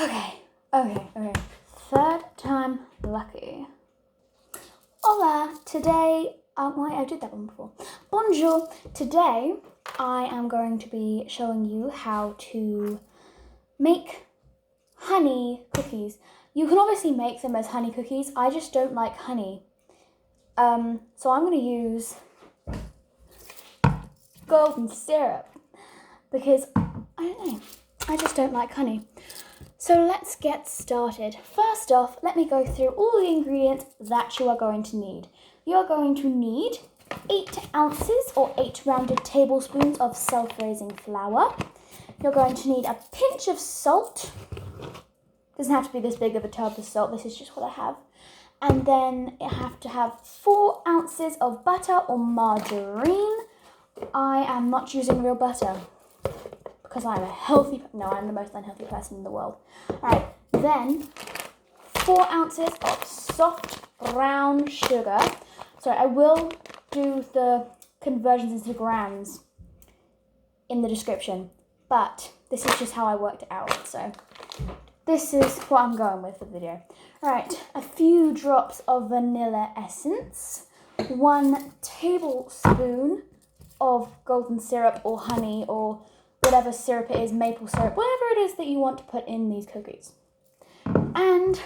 Okay. Third time lucky. Hola, today, wait, I did that one before. Bonjour. Today, I am going to be showing you how to make honey cookies. You can obviously make them as honey cookies. I just don't like honey. So I'm going to use golden syrup because, I don't know, I just don't like honey. So let's get started. First off, let me go through all the ingredients that you are going to need. You are going to need 8 ounces or 8 rounded tablespoons of self-raising flour. You're going to need a pinch of salt. Doesn't have to be this big of a tub of salt, this is just what I have. And then you have to have 4 ounces of butter or margarine. I am not using real butter because I'm I'm the most unhealthy person in the world. Alright, then 4 ounces of soft brown sugar. Sorry, I will do the conversions into grams in the description, but this is just how I worked it out, so this is what I'm going with for the video. Alright, a few drops of vanilla essence, 1 tablespoon of golden syrup or honey or whatever syrup it is, maple syrup, whatever it is that you want to put in these cookies. And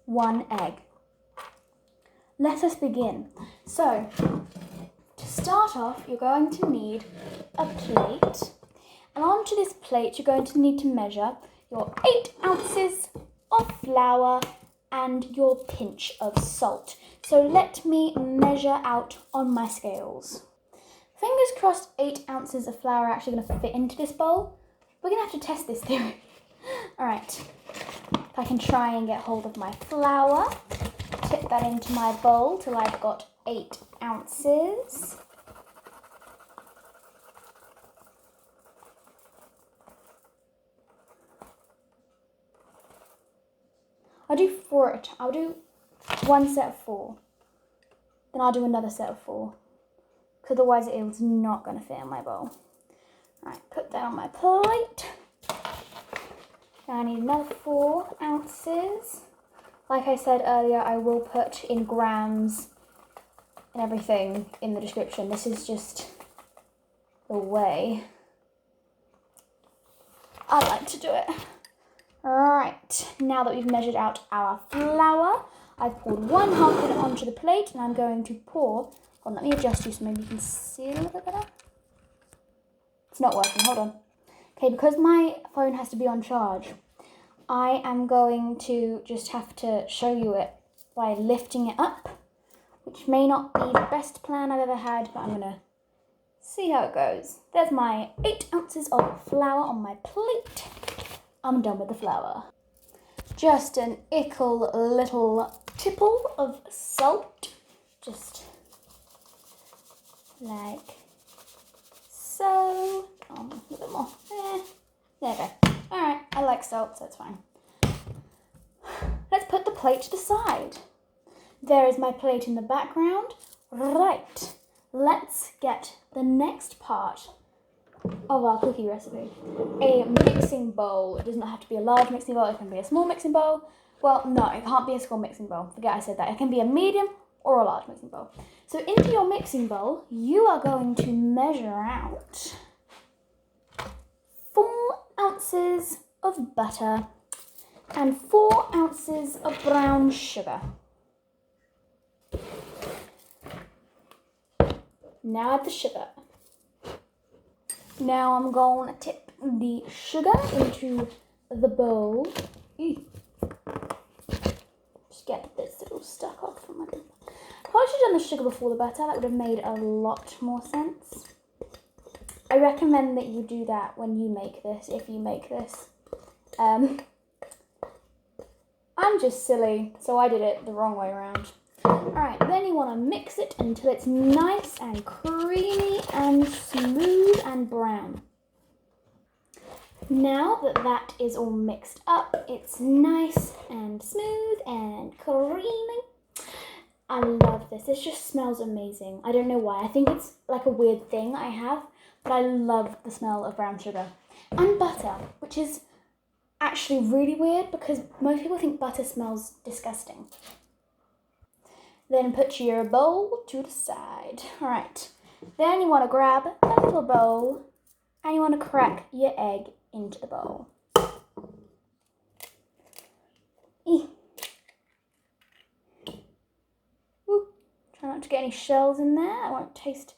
1 egg. Let us begin. So, to start off, you're going to need a plate. And onto this plate, you're going to need to measure your 8 ounces of flour and your pinch of salt. So let me measure out on my scales. Fingers crossed 8 ounces of flour are actually going to fit into this bowl. We're going to have to test this theory. Alright, if I can try and get hold of my flour, tip that into my bowl till I've got 8 ounces. I'll do 1 set of 4. Then I'll do another set of 4. Because otherwise it's not going to fit in my bowl. Alright, put that on my plate. Now I need another 4 ounces. Like I said earlier, I will put in grams and everything in the description. This is just the way I like to do it. Alright, now that we've measured out our flour, I've poured 1 half of it onto the plate and I'm going to pour. Hold on, let me adjust you so maybe you can see a little bit better. It's not working, hold on. Okay, because my phone has to be on charge, I am going to just have to show you it by lifting it up, which may not be the best plan I've ever had, but I'm going to see how it goes. There's my 8 ounces of flour on my plate. I'm done with the flour. Just an ickle little tipple of salt, just like so. A little bit more. There we go. Alright, I like salt, so it's fine. Let's put the plate to the side. There is my plate in the background. Right, let's get the next part of our cookie recipe. A mixing bowl. It does not have to be a large mixing bowl, it can be a small mixing bowl. Well, no, it can't be a small mixing bowl. Forget I said that. It can be a medium or a large mixing bowl. So into your mixing bowl, you are going to measure out 4 ounces of butter and 4 ounces of brown sugar. Now add the sugar. Now I'm going to tip the sugar into the bowl. Just get this little stuck off from my... Probably should have done the sugar before the butter. That would have made a lot more sense. I recommend that you do that when you make this, if you make this. I'm just silly, so I did it the wrong way around. Alright, then you want to mix it until it's nice and creamy and smooth and brown. Now that that is all mixed up, it's nice and smooth and creamy. I love this. This just smells amazing. I don't know why. I think it's like a weird thing I have, but I love the smell of brown sugar. And butter, which which is actually really weird because most people think butter smells disgusting. Then put your bowl to the side. All right. Then you want to grab a little bowl and you want to crack your egg into the bowl. Try not to get any shells in there. It won't taste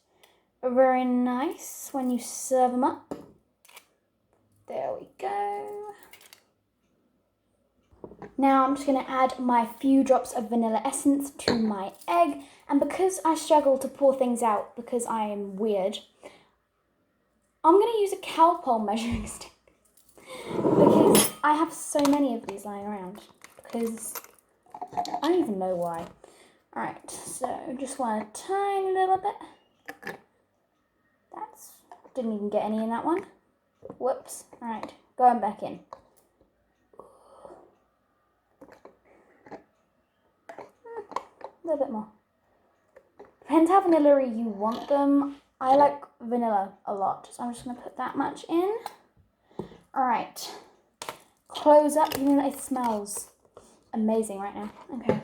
very nice when you serve them up. There we go. Now I'm just going to add my few drops of vanilla essence to my egg. And because I struggle to pour things out because I am weird, I'm going to use a cowpole measuring stick. Because I have so many of these lying around. Because I don't even know why. Alright, so just want a tiny little bit. Didn't even get any in that one. Whoops. Alright, going back in. A little bit more. Depends how vanilla-y you want them. I like vanilla a lot, so I'm just going to put that much in. Alright. Close up. You know, it smells amazing right now. Okay.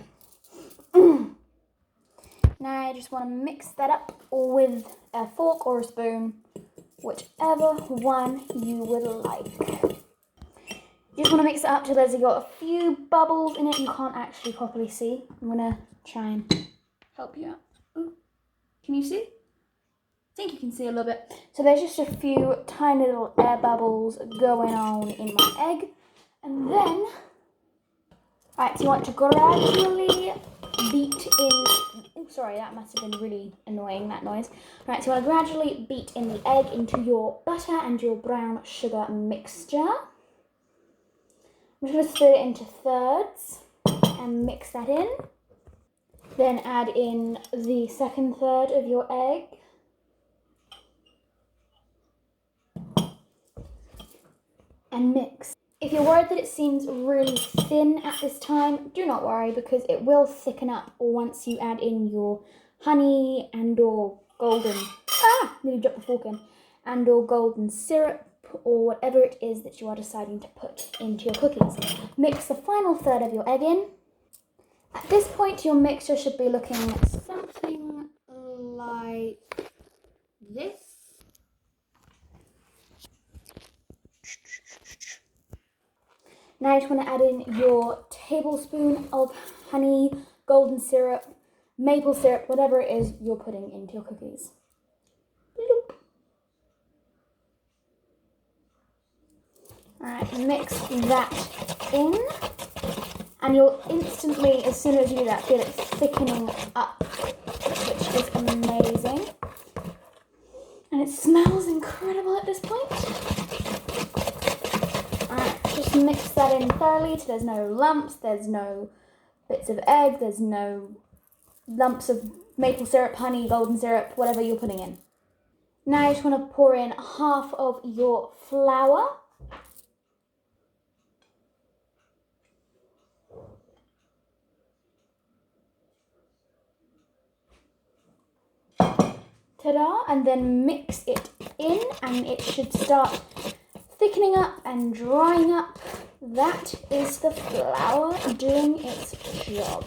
Now I just want to mix that up with a fork or a spoon, whichever one you would like. You just want to mix it up till there's got a few bubbles in it you can't actually properly see. I'm going to try and help you out. Ooh. Can you see? I think you can see a little bit. So there's just a few tiny little air bubbles going on in my egg. And then, alright, so you want to gradually beat in, sorry, that must have been really annoying, that noise. Right, so you want to gradually beat in the egg into your butter and your brown sugar mixture. I'm just going to split it into thirds and mix that in. Then add in the second third of your egg. And mix. If you're worried that it seems really thin at this time, do not worry because it will thicken up once you add in your honey and or golden, nearly dropped the fork in, and or golden syrup or whatever it is that you are deciding to put into your cookies. Mix the final third of your egg in. At this point, your mixture should be looking something like this. Now you just want to add in your tablespoon of honey, golden syrup, maple syrup, whatever it is you're putting into your cookies. Bloop. Alright, mix that in. And you'll instantly, as soon as you do that, feel it thickening up, which is amazing. And it smells incredible at this point. Alright, just mix that in thoroughly till there's no lumps, there's no bits of egg, there's no lumps of maple syrup, honey, golden syrup, whatever you're putting in. Now you just want to pour in half of your flour. Ta-da! And then mix it in and it should start thickening up and drying up. That is the flour doing its job.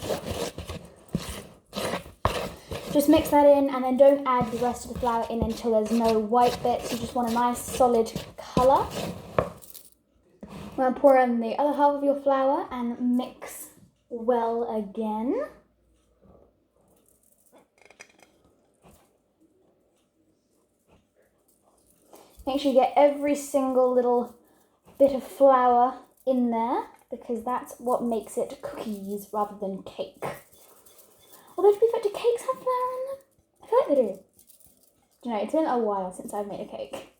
Just mix that in and then don't add the rest of the flour in until there's no white bits. You just want a nice solid colour. I'm going to pour in the other half of your flour and mix well again. Make sure you get every single little bit of flour in there because that's what makes it cookies rather than cake. Although to be fair, do cakes have flour in them? I feel like they do. You know, it's been a while since I've made a cake.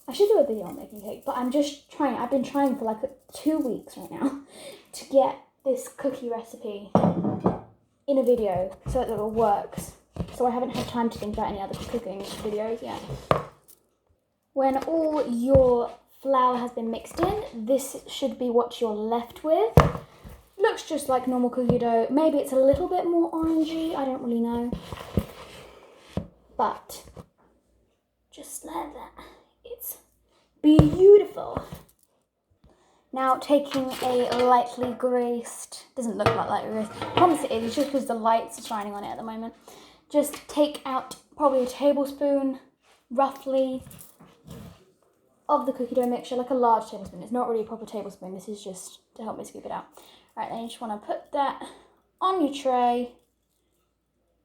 I should do a video on making cake, but I'm just trying. I've been trying for like 2 weeks right now to get this cookie recipe in a video so that it works. So I haven't had time to think about any other cooking videos yet. When all your flour has been mixed in, this should be what you're left with. Looks just like normal cookie dough. Maybe it's a little bit more orangey, I don't really know. But just like that. It's beautiful. Now taking a lightly greased, doesn't look like lightly greased, I promise it is, it's just because the lights are shining on it at the moment. Just take out probably a tablespoon, roughly, of the cookie dough mixture, like a large tablespoon. It's not really a proper tablespoon, this is just to help me scoop it out. Alright, then you just want to put that on your tray.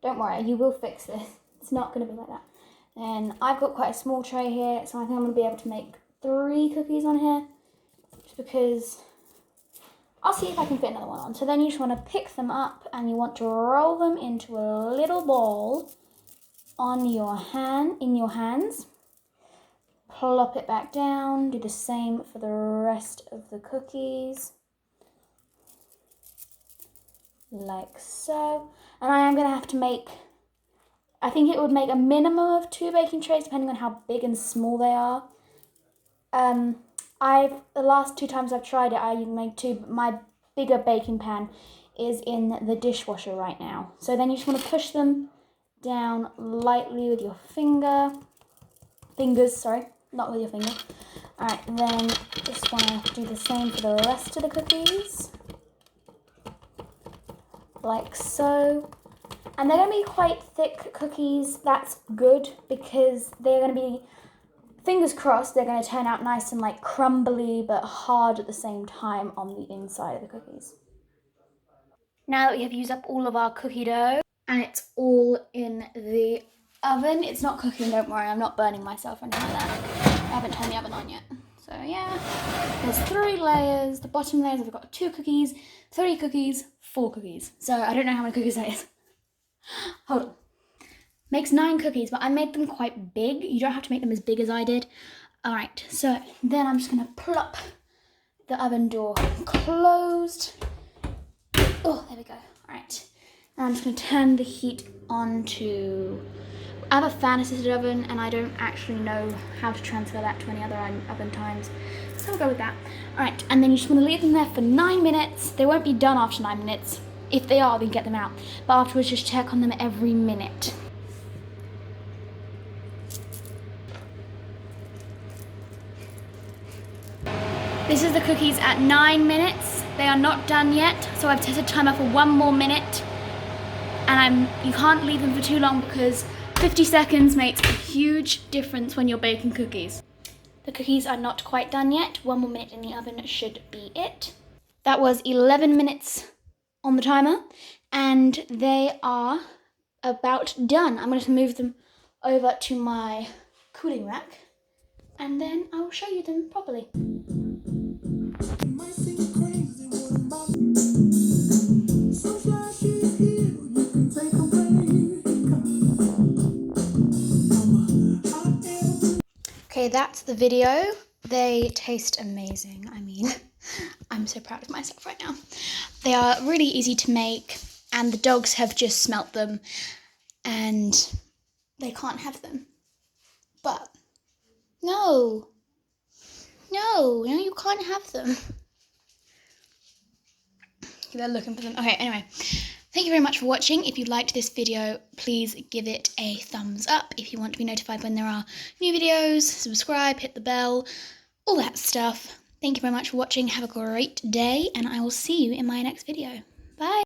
Don't worry, you will fix this. It's not going to be like that. And I've got quite a small tray here, so I think I'm going to be able to make 3 cookies on here. Just because I'll see if I can fit another one on. So then you just want to pick them up and you want to roll them into a little ball on your in your hands. Plop it back down. Do the same for the rest of the cookies. Like so. And I am going to have to make, I think it would make a minimum of 2 baking trays depending on how big and small they are. The last 2 times I've tried it, I made 2, but my bigger baking pan is in the dishwasher right now. So then you just want to push them down lightly with your fingers, not with your finger. Alright, then just want to do the same for the rest of the cookies. Like so. And they're going to be quite thick cookies. That's good because they're going to be, fingers crossed, they're going to turn out nice and like crumbly but hard at the same time on the inside of the cookies. Now that we have used up all of our cookie dough and it's all in the oven, it's not cooking, don't worry, I'm not burning myself or anything like that. I haven't turned the oven on yet. So yeah, there's 3 layers. The bottom layers, I've got 2 cookies, 3 cookies, 4 cookies. So I don't know how many cookies that is. Hold on. Makes 9 cookies, but I made them quite big. You don't have to make them as big as I did. All right, so then I'm just gonna plop the oven door closed. Oh, there we go. All right, and I'm just gonna turn the heat on to, I have a fan assisted oven and I don't actually know how to transfer that to any other oven times. So I'll go with that. All right, and then you just wanna leave them there for 9 minutes. They won't be done after 9 minutes. If they are, then get them out. But afterwards, just check on them every minute. This is the cookies at 9 minutes. They are not done yet, so I've set a timer for 1 more minute. And you can't leave them for too long because 50 seconds makes a huge difference when you're baking cookies. The cookies are not quite done yet. 1 more minute in the oven should be it. That was 11 minutes on the timer, and they are about done. I'm going to move them over to my cooling rack, and then I will show you them properly. Okay, that's the video. They taste amazing. I mean, I'm so proud of myself right now. They are really easy to make, and the dogs have just smelt them, and they can't have them. But, no, you can't have them. They're looking for them. Okay, anyway, thank you very much for watching. If you liked this video, please give it a thumbs up. If you want to be notified when there are new videos, subscribe, hit the bell, all that stuff. Thank you very much for watching. Have a great day, and I will see you in my next video. Bye.